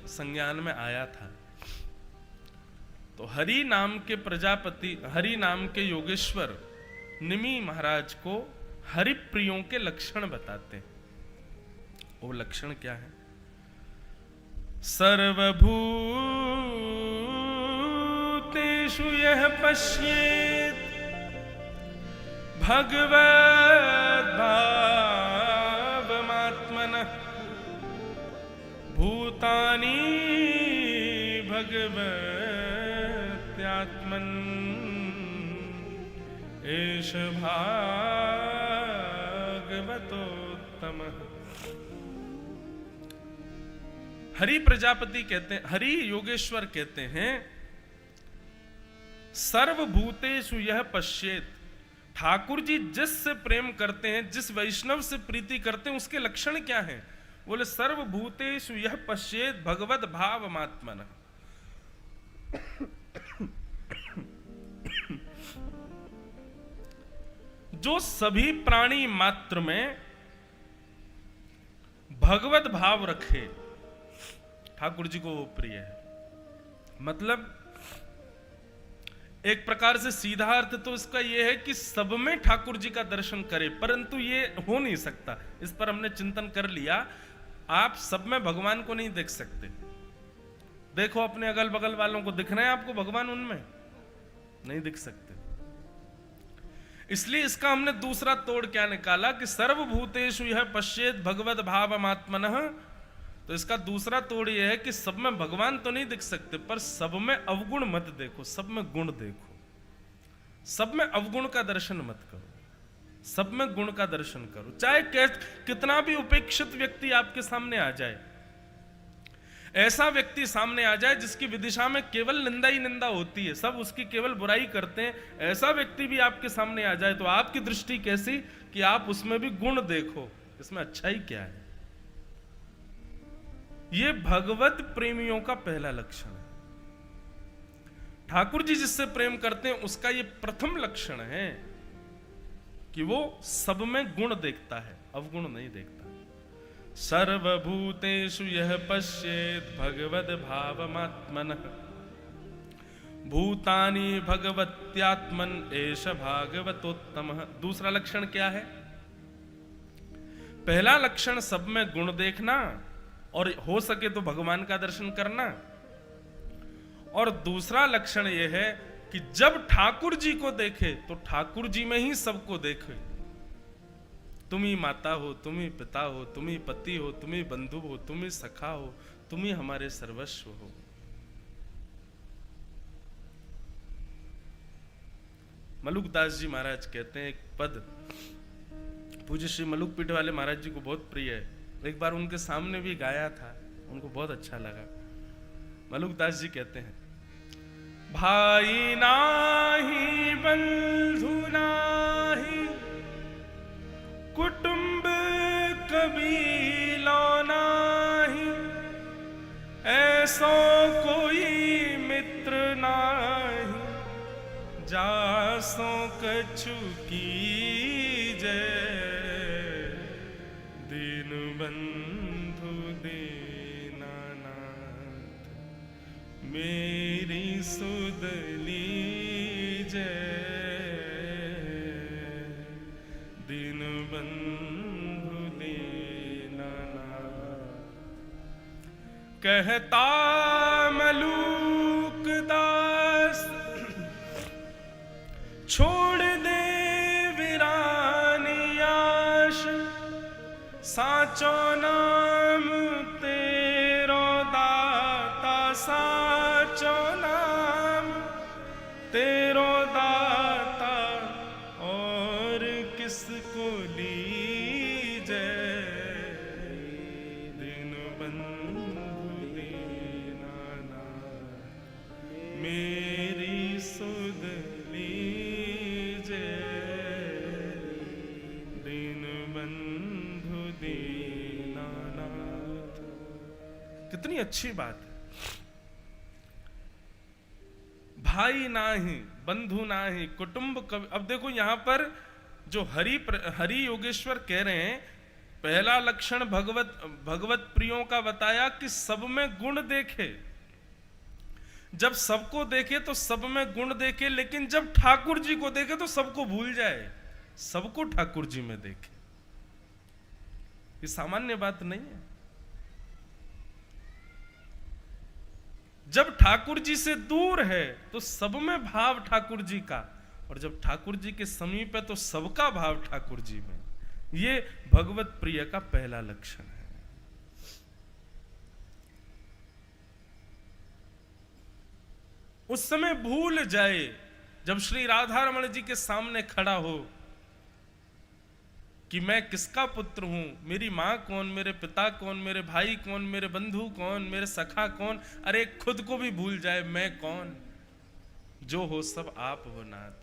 संज्ञान में आया था। तो हरि नाम के प्रजापति, हरि नाम के योगेश्वर निमि महाराज को हरिप्रियों के लक्षण बताते हैं। वो लक्षण क्या है? सर्वभूतेषु यः पश्येत् भगवद्भावमात्मनः भूतानि भगवत्यात्मन् एष भागवतोत्तमः। हरि प्रजापति कहते हैं, हरि योगेश्वर कहते हैं, सर्वभूतेषु यह पश्येत, ठाकुर जी जिससे प्रेम करते हैं, जिस वैष्णव से प्रीति करते हैं, उसके लक्षण क्या हैं? बोले सर्वभूतेषु यह पश्येत भगवद भावमात्मनः। जो सभी प्राणी मात्र में भगवत भाव रखे, ठाकुर जी को वो प्रिय है। मतलब एक प्रकार से सीधा अर्थ तो इसका यह है कि सब में ठाकुर जी का दर्शन करे, परंतु ये हो नहीं सकता। इस पर हमने चिंतन कर लिया। आप सब में भगवान को नहीं देख सकते। देखो अपने अगल बगल वालों को, दिख रहे हैं आपको भगवान? उनमें नहीं दिख सकते। इसलिए इसका हमने दूसरा तोड़ क्या निकाला कि सर्वभूतेषु यह पश्येत भगवद भावमात्मनः। तो इसका दूसरा तोड़ यह है कि सब में भगवान तो नहीं दिख सकते, पर सब में अवगुण मत देखो, सब में गुण देखो। सब में अवगुण का दर्शन मत करो, सब में गुण का दर्शन करो। चाहे कितना भी उपेक्षित व्यक्ति आपके सामने आ जाए, ऐसा व्यक्ति सामने आ जाए जिसकी विदिशा में केवल निंदा ही निंदा होती है, सब उसकी केवल बुराई करते हैं, ऐसा व्यक्ति भी आपके सामने आ जाए तो आपकी दृष्टि कैसी कि आप उसमें भी गुण देखो, इसमें अच्छाई क्या है। ये भगवत प्रेमियों का पहला लक्षण है। ठाकुर जी जिससे प्रेम करते हैं उसका ये प्रथम लक्षण है कि वो सब में गुण देखता है, अवगुण नहीं देखता। सर्वभूतेषु यः पश्येत् भगवद भावमात्मनः भूतानि भगवत्यात्मन एष भागवतोत्तमः। दूसरा लक्षण क्या है? पहला लक्षण सब में गुण देखना और हो सके तो भगवान का दर्शन करना। और दूसरा लक्षण यह है कि जब ठाकुर जी को देखे तो ठाकुर जी में ही सबको देखे। तुम ही माता हो, तुम ही पिता हो, तुम ही पति हो, तुम ही बंधु हो, तुम ही सखा हो, तुम ही हमारे सर्वस्व हो। मलुकदास जी महाराज कहते हैं, एक पद पूज्य श्री मलुक पीठ वाले महाराज जी को बहुत प्रिय है, एक बार उनके सामने भी गाया था, उनको बहुत अच्छा लगा। मलुकदास जी कहते हैं, भाई नाही बंधु नाही कुटुंब कबीला नाही ऐसो कोई मित्र नाही जासो कछु कीजै दीन बंधु दीनानाथ मेरी सुध लीजै दीन बंधु दीनानाथ। कहता मलूक दास छोड़ दे वीरानी आश साचो नाम तेरो दाता साचो नाम तेरो दाता और किसको लीजै दीन बंधु दीनानाथ मेरी सुध लीजै दीन बंधु दीनानाथ। कितनी अच्छी बात है। भाई नाही, बंधु नाही, कुटुंब अब देखो यहां पर जो हरि योगेश्वर कह रहे हैं, पहला लक्षण भगवत प्रियों का बताया कि सब में गुण देखे। जब सबको देखे तो सब में गुण देखे, लेकिन जब ठाकुर जी को देखे तो सबको भूल जाए, सबको ठाकुर जी में देखे। ये सामान्य बात नहीं है। जब ठाकुर जी से दूर है तो सब में भाव ठाकुर जी का, और जब ठाकुर जी के समीप है तो सबका भाव ठाकुर जी में। ये भगवत प्रिय का पहला लक्षण है। उस समय भूल जाए जब श्री राधा रमण जी के सामने खड़ा हो कि मैं किसका पुत्र हूं, मेरी मां कौन, मेरे पिता कौन, मेरे भाई कौन, मेरे बंधु कौन, मेरे सखा कौन, अरे खुद को भी भूल जाए मैं कौन, जो हो सब आप हो नाथ।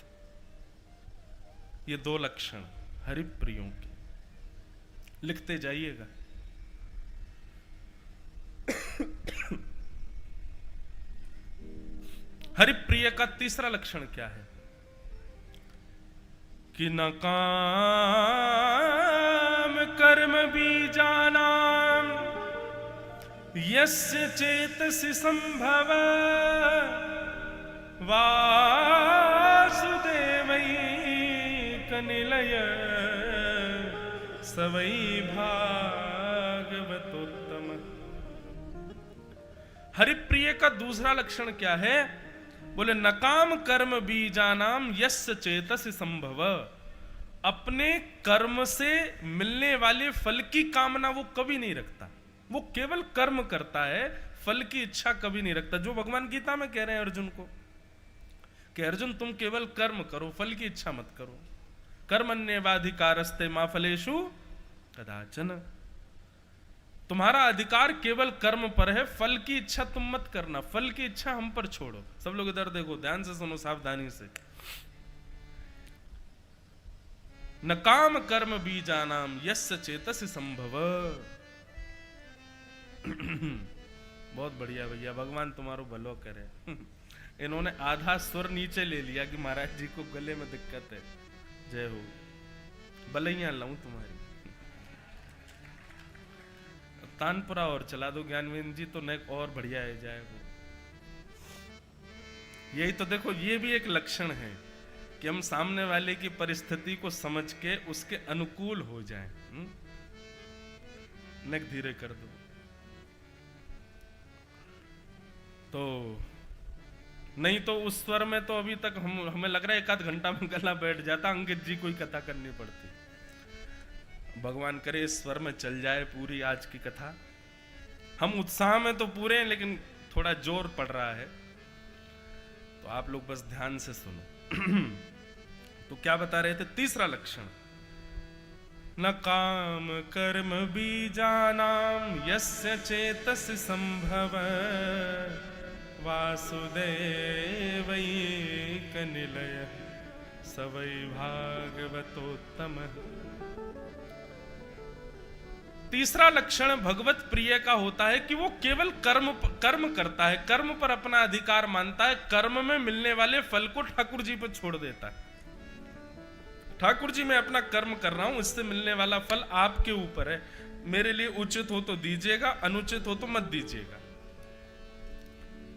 ये दो लक्षण हरिप्रियों के, लिखते जाइएगा। हरिप्रिय का तीसरा लक्षण क्या है कि न काम कर्म बीजानाम यस्य चेतसि संभव वासुदेवैकनिलय स वै भागवतोत्तम। हरिप्रिय का दूसरा लक्षण क्या है? बोले नकाम कर्म बीजानाम यस्य चेतसि संभव। अपने कर्म से मिलने वाले फल की कामना वो कभी नहीं रखता, वो केवल कर्म करता है, फल की इच्छा कभी नहीं रखता। जो भगवान गीता में कह रहे हैं अर्जुन को कि अर्जुन तुम केवल कर्म करो, फल की इच्छा मत करो। कर्मण्येवाधिकारस्ते मा फलेषु कदाचन। तुम्हारा अधिकार केवल कर्म पर है, फल की इच्छा तुम मत करना, फल की इच्छा हम पर छोड़ो। सब लोग इधर देखो, ध्यान से सुनो, सावधानी से। न काम कर्म बीजानाम यस्य चेतसि संभव। बहुत बढ़िया भैया, भगवान तुम्हारो भलो करे। इन्होंने आधा स्वर नीचे ले लिया कि महाराज जी को गले में दिक्कत है। जय हो, बलैया लाऊं तुम्हारी। तानपुरा और चला दो ज्ञानवेंद्र जी, तो नेक और बढ़िया है जाएगा। यही तो देखो, ये भी एक लक्षण है कि हम सामने वाले की परिस्थिति को समझ के उसके अनुकूल हो जाएं। नेक धीरे कर दो। तो नहीं तो उस स्वर में तो अभी तक हमें लग रहा है 1 आध घंटा में गला बैठ जाता, अंकित जी को ही कथा करनी पड़ती। भगवान करे इस स्वर में चल जाए पूरी आज की कथा। हम उत्साह में तो पूरे हैं, लेकिन थोड़ा जोर पड़ रहा है, तो आप लोग बस ध्यान से सुनो। तो क्या बता रहे थे? तीसरा लक्षण, न काम कर्म बीजानाम यस्य चेतसि संभव वासुदेवैकनिलय स वै भागवतोत्तम। तीसरा लक्षण भगवत प्रिय का होता है कि वो केवल कर्म करता है, कर्म पर अपना अधिकार मानता है, कर्म में मिलने वाले फल को ठाकुर जी पर छोड़ देता है। ठाकुर जी मैं अपना कर्म कर रहा हूं, इससे मिलने वाला फल आपके ऊपर है, मेरे लिए उचित हो तो दीजिएगा, अनुचित हो तो मत दीजिएगा।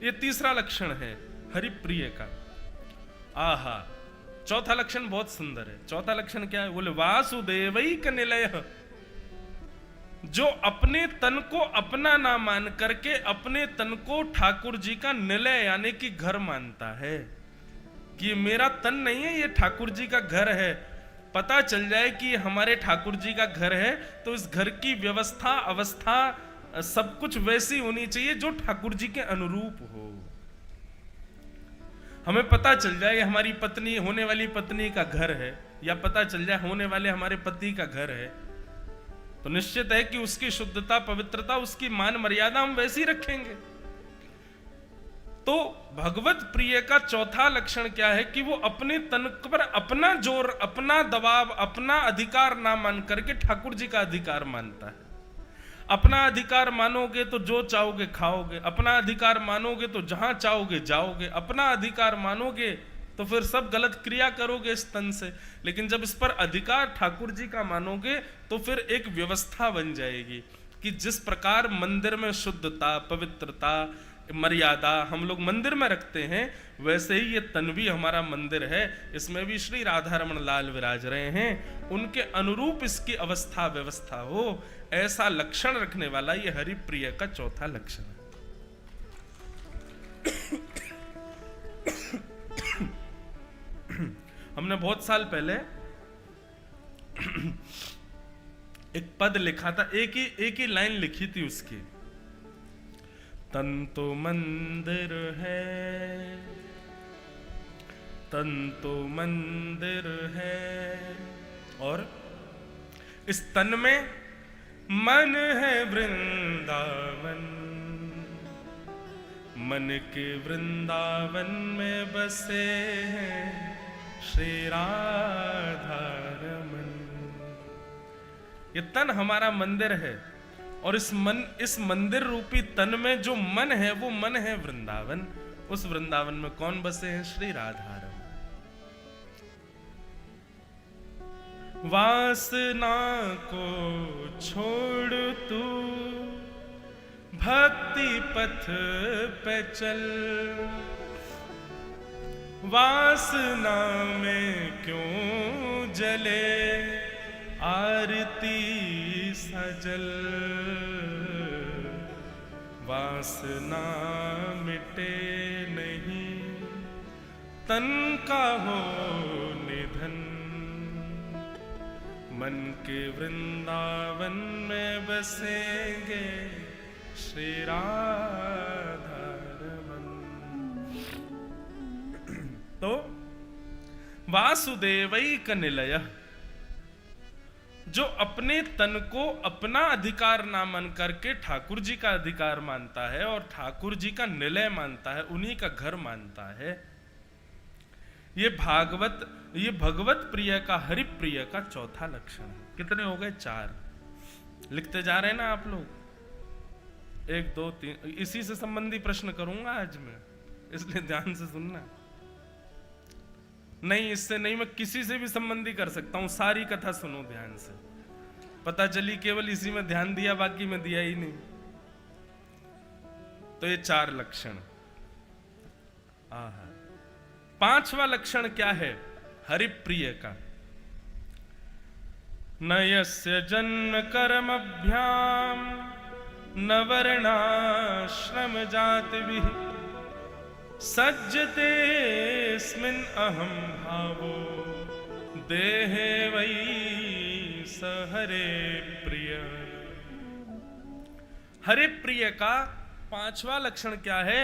ये तीसरा लक्षण है हरिप्रिय का। आहा, चौथा लक्षण बहुत सुंदर है। चौथा लक्षण क्या है? बोले वासुदेवैकनिलय। जो अपने तन को अपना ना मान करके अपने तन को ठाकुर जी का निलय यानी कि घर मानता है कि मेरा तन नहीं है, ये ठाकुर जी का घर है। पता चल जाए कि हमारे ठाकुर जी का घर है तो इस घर की व्यवस्था अवस्था सब कुछ वैसी होनी चाहिए जो ठाकुर जी के अनुरूप हो। हमें पता चल जाए हमारी पत्नी, होने वाली पत्नी का घर है, या पता चल जाए होने वाले हमारे पति का घर है, तो निश्चित है कि उसकी शुद्धता, पवित्रता, उसकी मान मर्यादा हम वैसी रखेंगे। तो भगवत प्रिय का चौथा लक्षण क्या है कि वो अपने तन पर अपना जोर, अपना दबाव, अपना अधिकार ना मान करके ठाकुर जी का अधिकार मानता है। अपना अधिकार मानोगे तो जो चाहोगे खाओगे, अपना अधिकार मानोगे तो जहां चाहोगे जाओगे, अपना अधिकार मानोगे तो फिर सब गलत क्रिया करोगे इस तन से। लेकिन जब इस पर अधिकार ठाकुर जी का मानोगे तो फिर एक व्यवस्था बन जाएगी कि जिस प्रकार मंदिर में शुद्धता, पवित्रता, मर्यादा हम लोग मंदिर में रखते हैं, वैसे ही ये तन भी हमारा मंदिर है, इसमें भी श्री राधा रमण लाल विराज रहे हैं, उनके अनुरूप इसकी अवस्था व्यवस्था हो, ऐसा लक्षण रखने वाला ये हरिप्रिय का चौथा लक्षण है। हमने बहुत साल पहले एक पद लिखा था, एक ही लाइन लिखी थी उसकी, तन तो मंदिर है, तन तो मंदिर है, और इस तन में मन है वृंदावन, मन के वृंदावन में बसे हैं श्री राधा रमन। ये तन हमारा मंदिर है, और इस मंदिर रूपी तन में जो मन है वो मन है वृंदावन। उस वृंदावन में कौन बसे हैं? श्री राधा रमन। वासना को छोड़ तू भक्ति पथ पे चल, वासना में क्यों जले आरती सजल, वासना मिटे नहीं तन का हो निधन, मन के वृंदावन में बसेंगे श्री राधा रमन। तो वासुदेवैक निलय, जो अपने तन को अपना अधिकार ना मान करके ठाकुर जी का अधिकार मानता है और ठाकुर जी का निलय मानता है, उन्हीं का घर मानता है, ये भगवत प्रिय का, हरि प्रिय का चौथा लक्षण है। कितने हो गए? 4 लिखते जा रहे हैं ना आप लोग? 1 2 3, इसी से संबंधी प्रश्न करूंगा आज मैं, इसलिए ध्यान से सुनना। नहीं, इससे नहीं, मैं किसी से भी संबंधी कर सकता हूं, सारी कथा सुनो ध्यान से। पता चली केवल इसी में ध्यान दिया, बाकी में दिया ही नहीं। तो ये 4 लक्षण। 5वां लक्षण क्या है हरिप्रिय का? न यस्य जन्म कर्मभ्याम न वर्णाश्रम जातिभिः सज्जतेऽस्मिन् अहं भावो देहे वै स हरे प्रिय। हरे प्रिय का 5वां लक्षण क्या है?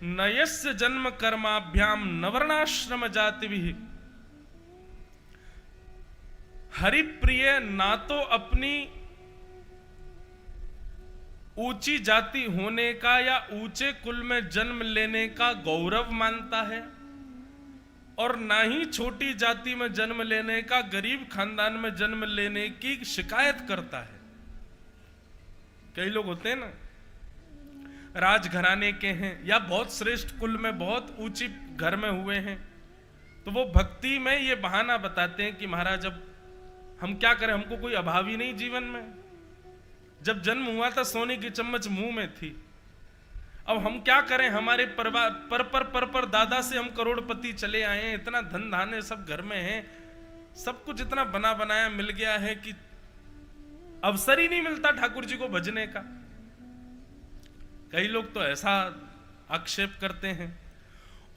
नयस्य जन्म कर्माभ्याम नवर्णाश्रम जातिभिः। हरिप्रिय ना तो अपनी ऊंची जाति होने का या ऊंचे कुल में जन्म लेने का गौरव मानता है, और ना ही छोटी जाति में जन्म लेने का, गरीब खानदान में जन्म लेने की शिकायत करता है। कई लोग होते हैं ना, राजघराने के हैं या बहुत श्रेष्ठ कुल में, बहुत ऊंची घर में हुए हैं, तो वो भक्ति में ये बहाना बताते हैं कि महाराज अब हम क्या करें, हमको कोई अभाव ही नहीं जीवन में। जब जन्म हुआ था सोने की चम्मच मुंह में थी, अब हम क्या करें, हमारे परिवार पर दादा से हम करोड़पति चले आए हैं, इतना धन धान्य सब घर में है, सब कुछ इतना बना बनाया मिल गया है कि अवसर ही नहीं मिलता ठाकुर जी को भजने का। कई लोग तो ऐसा आक्षेप करते हैं,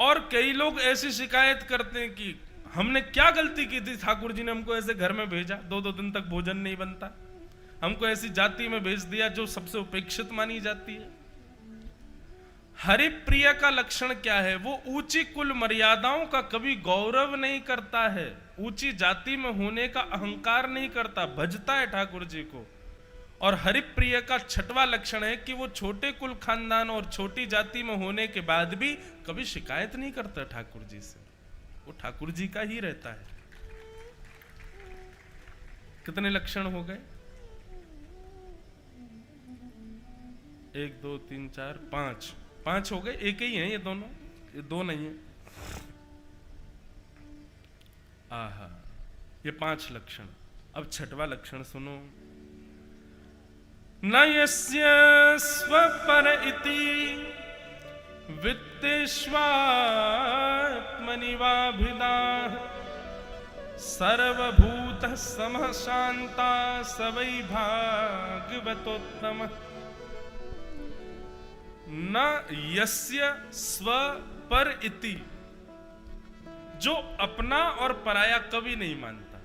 और कई लोग ऐसी शिकायत करते हैं कि हमने क्या गलती की थी, ठाकुर जी ने हमको ऐसे घर में भेजा, 2-2 दिन तक भोजन नहीं बनता, हमको ऐसी जाति में भेज दिया जो सबसे उपेक्षित मानी जाती है। हरिप्रिय का लक्षण क्या है? वो ऊंची कुल मर्यादाओं का कभी गौरव नहीं करता है, ऊंची जाति में होने का अहंकार नहीं करता, भजता है ठाकुर जी को। और हरिप्रिय का 6वां लक्षण है कि वो छोटे कुल खानदान और छोटी जाति में होने के बाद भी कभी शिकायत नहीं करता ठाकुर जी से, वो ठाकुर जी का ही रहता है। कितने लक्षण हो गए? 1 2 3 4 5 हो गए। एक ही है ये दोनों, ये 2 नहीं है। आहा, ये 5 लक्षण। अब छठवां लक्षण सुनो। न यस्य स्वपर इति वित्तेष्वात्मनिवाभिदाः सर्वभूत समः शांता स वै भागवतोत्तम। न यस्य स्वपर इति, जो अपना और पराया कभी नहीं मानता,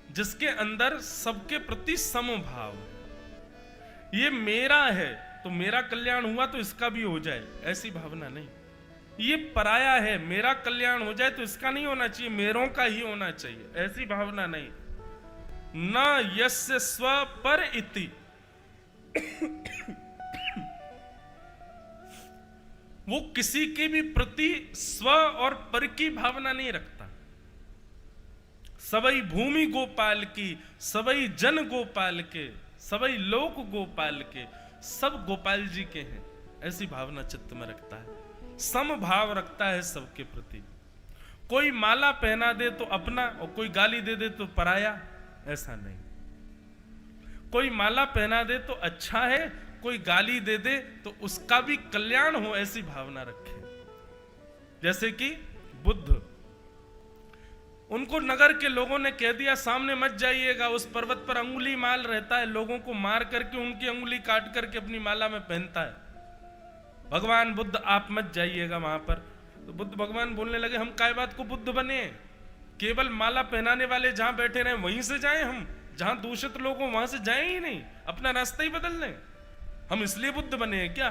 जिसके अंदर सबके प्रति समभाव, ये मेरा है तो मेरा कल्याण हुआ तो इसका भी हो जाए, ऐसी भावना नहीं। ये पराया है, मेरा कल्याण हो जाए तो इसका नहीं होना चाहिए, मेरों का ही होना चाहिए, ऐसी भावना नहीं। न यस्य स्वपर इति, वो किसी के भी प्रति स्व और पर की भावना नहीं रखता। सबई भूमि गोपाल की, सबई जन गोपाल के, सबई लोक गोपाल के, सब गोपाल जी के हैं, ऐसी भावना चित्त में रखता है। समभाव रखता है सबके प्रति। कोई माला पहना दे तो अपना और कोई गाली दे दे तो पराया, ऐसा नहीं। कोई माला पहना दे तो अच्छा है, कोई गाली दे दे तो उसका भी कल्याण हो, ऐसी भावना रखे। जैसे कि बुद्ध, उनको नगर के लोगों ने कह दिया सामने मत जाइएगा, उस पर्वत पर अंगुली माल रहता है, लोगों को मार करके उनकी अंगुली काट करके अपनी माला में पहनता है, भगवान बुद्ध आप मत जाइएगा वहां पर। तो बुद्ध भगवान बोलने लगे हम काय बात को बुद्ध बने, केवल माला पहनाने वाले जहां बैठे रहे वहीं से जाएं, हम जहां दूषित लोग हो वहां से जाएं ही नहीं, अपना रास्ता ही बदल लें। हम इसलिए बुद्ध बने हैं क्या?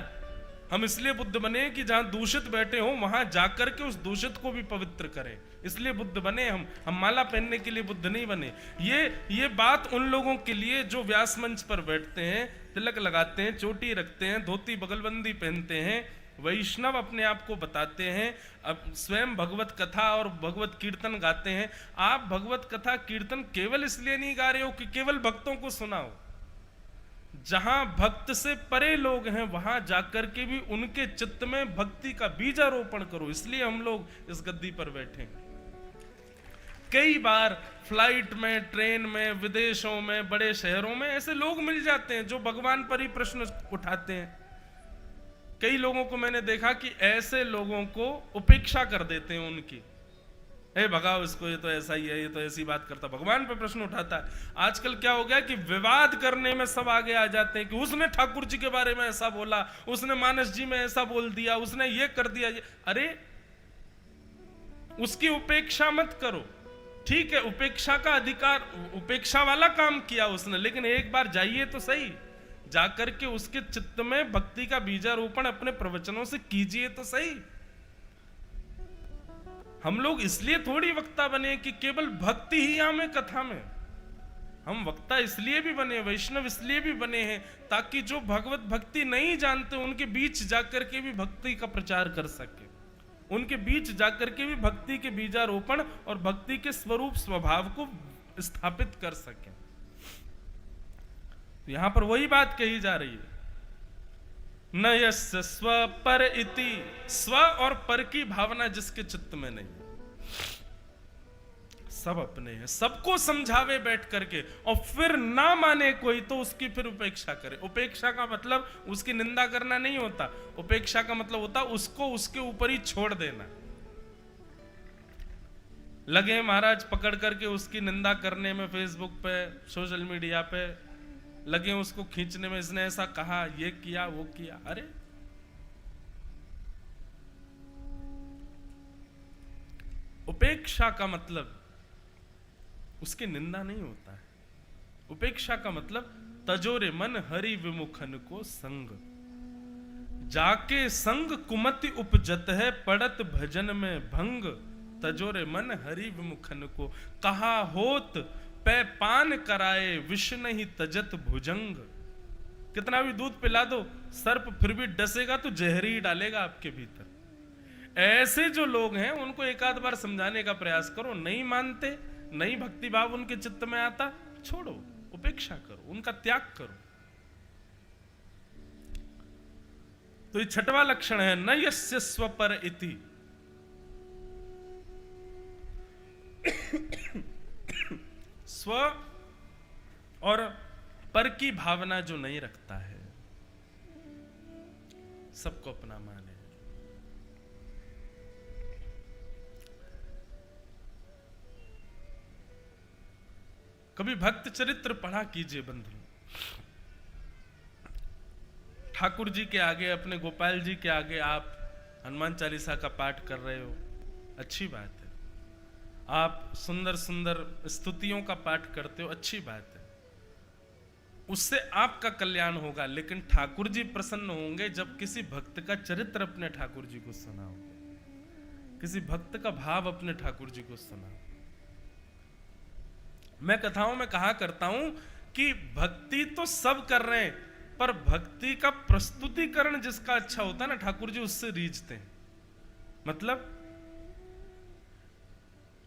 हम इसलिए बुद्ध बने कि जहां दूषित बैठे हो वहां जाकर के उस दूषित को भी पवित्र करें, इसलिए बुद्ध बने हम माला पहनने के लिए बुद्ध नहीं बने। ये बात उन लोगों के लिए जो व्यास मंच पर बैठते हैं, तिलक लगाते हैं, चोटी रखते हैं, धोती बगलबंदी पहनते हैं, वैष्णव अपने आप को बताते हैं, अब स्वयं भगवत कथा और भगवत कीर्तन गाते हैं। आप भगवत कथा कीर्तन केवल इसलिए नहीं गा रहे हो कि केवल भक्तों को सुनाओ, जहां भक्त से परे लोग हैं वहां जाकर के भी उनके चित्त में भक्ति का बीजारोपण करो, इसलिए हम लोग इस गद्दी पर बैठे। कई बार फ्लाइट में, ट्रेन में, विदेशों में, बड़े शहरों में ऐसे लोग मिल जाते हैं जो भगवान पर ही प्रश्न उठाते हैं। कई लोगों को मैंने देखा कि ऐसे लोगों को उपेक्षा कर देते हैं उनकी, भगाओ इसको, ये तो ऐसा ही है, ये तो ऐसी बात करता, भगवान पे प्रश्न उठाता है। आजकल क्या हो गया कि विवाद करने में सब आगे आ जाते हैं कि उसने ठाकुर जी के बारे में ऐसा बोला, उसने मानस जी में ऐसा बोल दिया, उसने ये कर दिया। अरे उसकी उपेक्षा मत करो, ठीक है, उपेक्षा का अधिकार, उपेक्षा वाला काम किया उसने, लेकिन एक बार जाइए तो सही, जाकर के उसके चित्त में भक्ति का बीजारोपण अपने प्रवचनों से कीजिए तो सही। हम लोग इसलिए थोड़ी वक्ता बने कि केवल भक्ति ही आमे कथा में, हम वक्ता इसलिए भी बने, वैष्णव इसलिए भी बने हैं ताकि जो भगवत भक्ति नहीं जानते उनके बीच जाकर के भी भक्ति का प्रचार कर सके, उनके बीच जाकर के भी भक्ति के बीजारोपण और भक्ति के स्वरूप स्वभाव को स्थापित कर सके। तो यहां पर वही बात कही जा रही है, न यस्य स्व पर इति, स्व और पर की भावना जिसके चित्त में नहीं, सब अपने हैं, सबको समझावे बैठ करके और फिर ना माने कोई तो उसकी फिर उपेक्षा करे। उपेक्षा का मतलब उसकी निंदा करना नहीं होता, उपेक्षा का मतलब होता उसको उसके ऊपर ही छोड़ देना। लगे महाराज पकड़ करके उसकी निंदा करने में, फेसबुक पे, सोशल मीडिया पे लगे उसको खींचने में, इसने ऐसा कहा, ये किया, वो किया। अरे उपेक्षा का मतलब उसकी निंदा नहीं होता है। उपेक्षा का मतलब तजोरे मन हरि विमुखन को संग, जाके संग कुमति उपजत है, पड़त भजन में भंग, तजोरे मन हरि विमुखन को, कहा होत पै पान कराए, विष नहीं तजत भुजंग। कितना भी दूध पिला दो, सर्प फिर भी डसेगा तो जहर ही डालेगा आपके भीतर। ऐसे जो लोग हैं उनको एक आध बार समझाने का प्रयास करो, नहीं मानते, नहीं भक्ति भाव उनके चित्त में आता, छोड़ो, उपेक्षा करो, उनका त्याग करो। तो ये छठवां लक्षण है, न यस्य स्वपर इति। स्व और पर की भावना जो नहीं रखता है, सबको अपना माने। कभी भक्त चरित्र पढ़ा कीजिए बंधु। ठाकुर जी के आगे, अपने गोपाल जी के आगे आप हनुमान चालीसा का पाठ कर रहे हो, अच्छी बात है। आप सुंदर सुंदर स्तुतियों का पाठ करते हो, अच्छी बात है, उससे आपका कल्याण होगा। लेकिन ठाकुर जी प्रसन्न होंगे जब किसी भक्त का चरित्र अपने ठाकुर जी को सुनाओ, किसी भक्त का भाव अपने ठाकुर जी को सुनाओ। मैं कथाओं में कहा करता हूं कि भक्ति तो सब कर रहे हैं, पर भक्ति का प्रस्तुतिकरण जिसका अच्छा होता है ना, ठाकुर जी उससे रीझते हैं। मतलब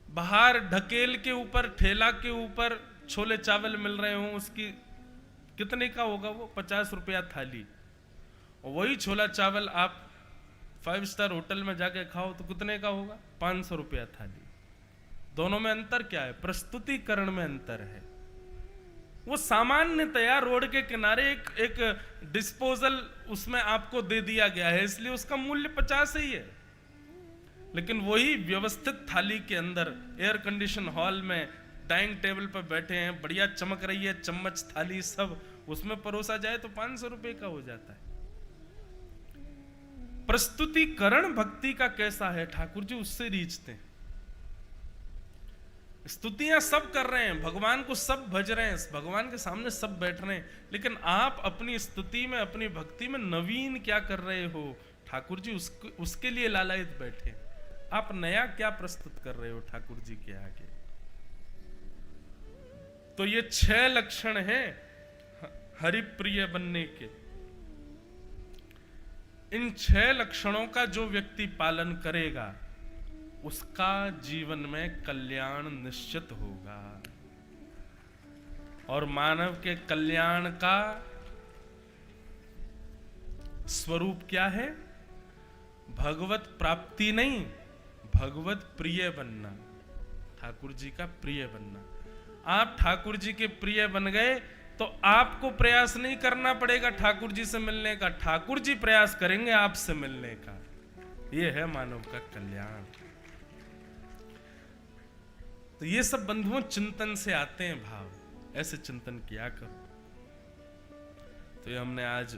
बाहर ढकेल के ऊपर, ठेला के ऊपर छोले चावल मिल रहे हो, उसकी कितने का होगा वो? 50 रुपया थाली। और वही छोला चावल आप 5 स्टार होटल में जाके खाओ तो कितने का होगा? 500 रुपया थाली। दोनों में अंतर क्या है? प्रस्तुतिकरण में अंतर है। वो सामान्यतया रोड के किनारे एक डिस्पोजल उसमें आपको दे दिया गया है, इसलिए उसका मूल्य 50 ही है। लेकिन वही व्यवस्थित थाली के अंदर एयर कंडीशन हॉल में डाइनिंग टेबल पर बैठे हैं, बढ़िया चमक रही है, चम्मच थाली सब उसमें परोसा जाए तो 500 रुपए का हो जाता है। प्रस्तुतिकरण भक्ति का कैसा है? ठाकुर जी उससे रीझते हैं। स्तुतियां सब कर रहे हैं, भगवान को सब भज रहे हैं, भगवान के सामने सब बैठ रहे हैं, लेकिन आप अपनी स्तुति में, अपनी भक्ति में नवीन क्या कर रहे हो? ठाकुर जी उसके लिए लालायित बैठे। आप नया क्या प्रस्तुत कर रहे हो ठाकुर जी के आगे? तो ये 6 लक्षण हैं हरिप्रिय बनने के। इन 6 लक्षणों का जो व्यक्ति पालन करेगा उसका जीवन में कल्याण निश्चित होगा। और मानव के कल्याण का स्वरूप क्या है? भगवत प्राप्ति नहीं, भगवत प्रिय बनना, ठाकुर जी का प्रिय बनना। आप ठाकुर जी के प्रिय बन गए तो आपको प्रयास नहीं करना पड़ेगा ठाकुर जी से मिलने का, ठाकुर जी प्रयास करेंगे आपसे मिलने का। यह है मानव का कल्याण। तो ये सब बंधुओं चिंतन से आते हैं भाव, ऐसे चिंतन किया करो। तो ये हमने आज